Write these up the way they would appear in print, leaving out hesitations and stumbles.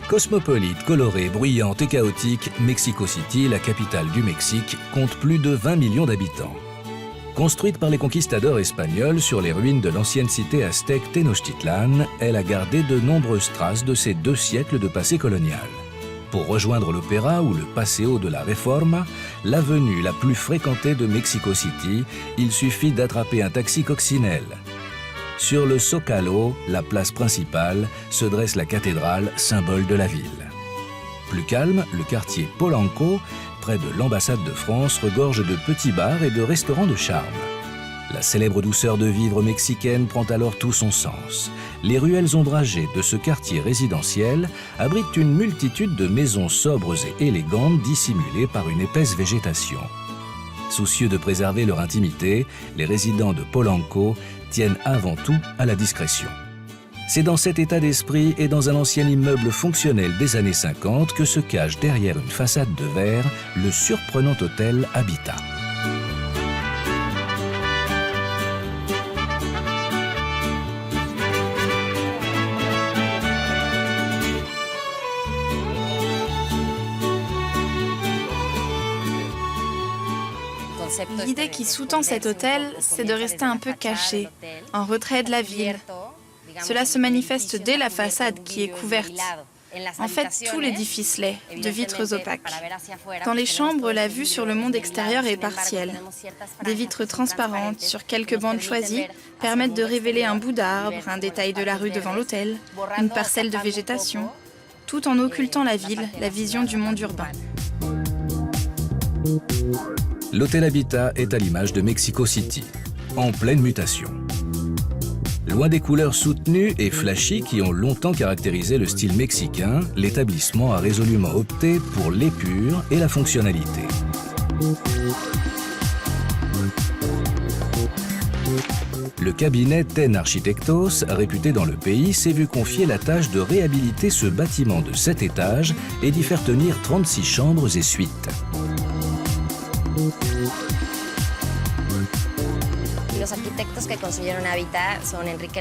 Cosmopolite, colorée, bruyante et chaotique, Mexico City, la capitale du Mexique, compte plus de 20 millions d'habitants. Construite par les conquistadors espagnols sur les ruines de l'ancienne cité aztèque Tenochtitlan, elle a gardé de nombreuses traces de ces 2 siècles de passé colonial. Pour rejoindre l'Opéra ou le Paseo de la Reforma, l'avenue la plus fréquentée de Mexico City, il suffit d'attraper un taxi coccinelle. Sur le Zócalo, la place principale, se dresse la cathédrale, symbole de la ville. Plus calme, le quartier Polanco, près de l'ambassade de France, regorge de petits bars et de restaurants de charme. La célèbre douceur de vivre mexicaine prend alors tout son sens. Les ruelles ombragées de ce quartier résidentiel abritent une multitude de maisons sobres et élégantes dissimulées par une épaisse végétation. Soucieux de préserver leur intimité, les résidents de Polanco tiennent avant tout à la discrétion. C'est dans cet état d'esprit et dans un ancien immeuble fonctionnel des années 50 que se cache derrière une façade de verre le surprenant hôtel Habitat. L'idée qui sous-tend cet hôtel, c'est de rester un peu caché, en retrait de la ville. Cela se manifeste dès la façade qui est couverte. En fait, tout l'édifice l'est, de vitres opaques. Dans les chambres, la vue sur le monde extérieur est partielle. Des vitres transparentes sur quelques bandes choisies permettent de révéler un bout d'arbre, un détail de la rue devant l'hôtel, une parcelle de végétation, tout en occultant la ville, la vision du monde urbain. L'hôtel Habitat est à l'image de Mexico City, en pleine mutation. Loin des couleurs soutenues et flashy qui ont longtemps caractérisé le style mexicain, l'établissement a résolument opté pour l'épure et la fonctionnalité. Le cabinet Ten Architectos, réputé dans le pays, s'est vu confier la tâche de réhabiliter ce bâtiment de 7 étages et d'y faire tenir 36 chambres et suites.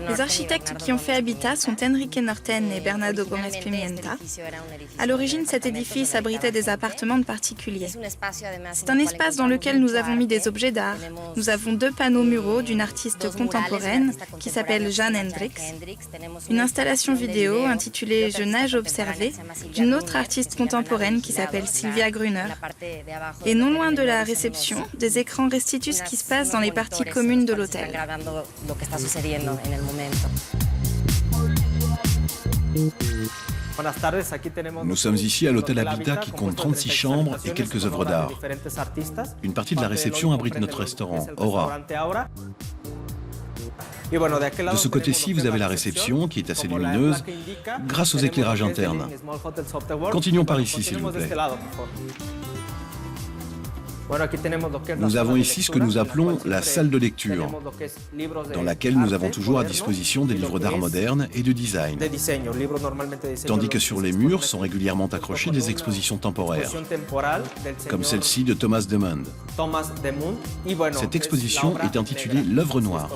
Les architectes qui ont fait Habitat sont Enrique Norten et Bernardo Gómez Pimienta. À l'origine, cet édifice abritait des appartements de particuliers. C'est un espace dans lequel nous avons mis des objets d'art. Nous avons 2 panneaux muraux d'une artiste contemporaine qui s'appelle Jeanne Hendricks, une installation vidéo intitulée Je nage observé d'une autre artiste contemporaine qui s'appelle Sylvia Gruner. Et non loin de la réception, des écrans restituent ce qui se passe dans les parties communes de l'hôtel. Nous sommes ici à l'hôtel Habitat qui compte 36 chambres et quelques œuvres d'art. Une partie de la réception abrite notre restaurant, Aura. De ce côté-ci, vous avez la réception qui est assez lumineuse grâce aux éclairages internes. Continuons par ici, s'il vous plaît. Nous avons ici ce que nous appelons la salle de lecture, dans laquelle nous avons toujours à disposition des livres d'art moderne et de design, tandis que sur les murs sont régulièrement accrochées des expositions temporaires, comme celle-ci de Thomas Demond. Cette exposition est intitulée L'œuvre noire.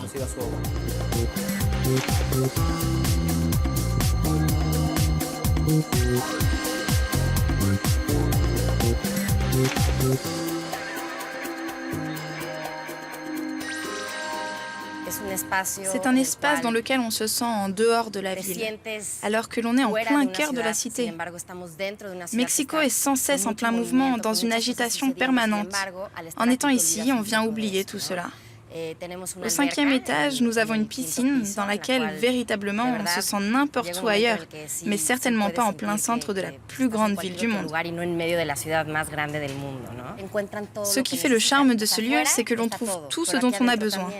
C'est un espace dans lequel on se sent en dehors de la ville, alors que l'on est en plein cœur de la cité. Mexico est sans cesse en plein mouvement, dans une agitation permanente. En étant ici, on vient oublier tout cela. Au 5e étage, nous avons une piscine dans laquelle, véritablement, on se sent n'importe où ailleurs, mais certainement pas en plein centre de la plus grande ville du monde. Ce qui fait le charme de ce lieu, c'est que l'on trouve tout ce dont on a besoin.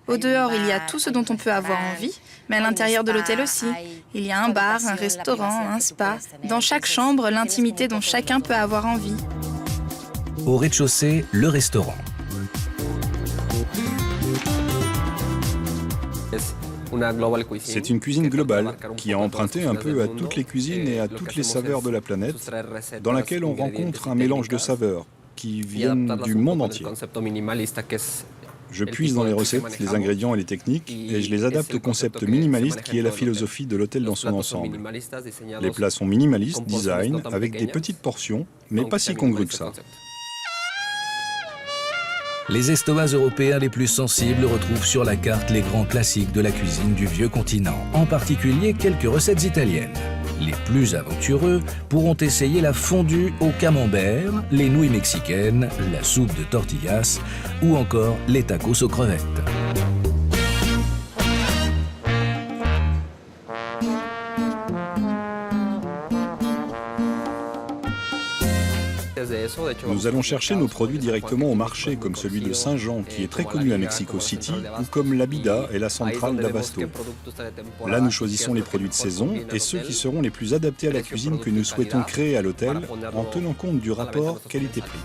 Au dehors, il y a tout ce dont on peut avoir envie, mais à l'intérieur de l'hôtel aussi. Il y a un bar, un restaurant, un spa. Dans chaque chambre, l'intimité dont chacun peut avoir envie. Au rez-de-chaussée, le restaurant. C'est une cuisine globale qui a emprunté un peu à toutes les cuisines et à toutes les saveurs de la planète, dans laquelle on rencontre un mélange de saveurs qui viennent du monde entier. Je puise dans les recettes, les ingrédients et les techniques, et je les adapte au concept minimaliste qui est la philosophie de l'hôtel dans son ensemble. Les plats sont minimalistes, design, avec des petites portions, mais pas si congrus que ça. Les estomacs européens les plus sensibles retrouvent sur la carte les grands classiques de la cuisine du vieux continent, en particulier quelques recettes italiennes. Les plus aventureux pourront essayer la fondue au camembert, les nouilles mexicaines, la soupe de tortillas ou encore les tacos aux crevettes. Nous allons chercher nos produits directement au marché, comme celui de Saint-Jean, qui est très connu à Mexico City, ou comme l'Abida et la centrale d'Abasto. Là, nous choisissons les produits de saison et ceux qui seront les plus adaptés à la cuisine que nous souhaitons créer à l'hôtel, en tenant compte du rapport qualité-prix.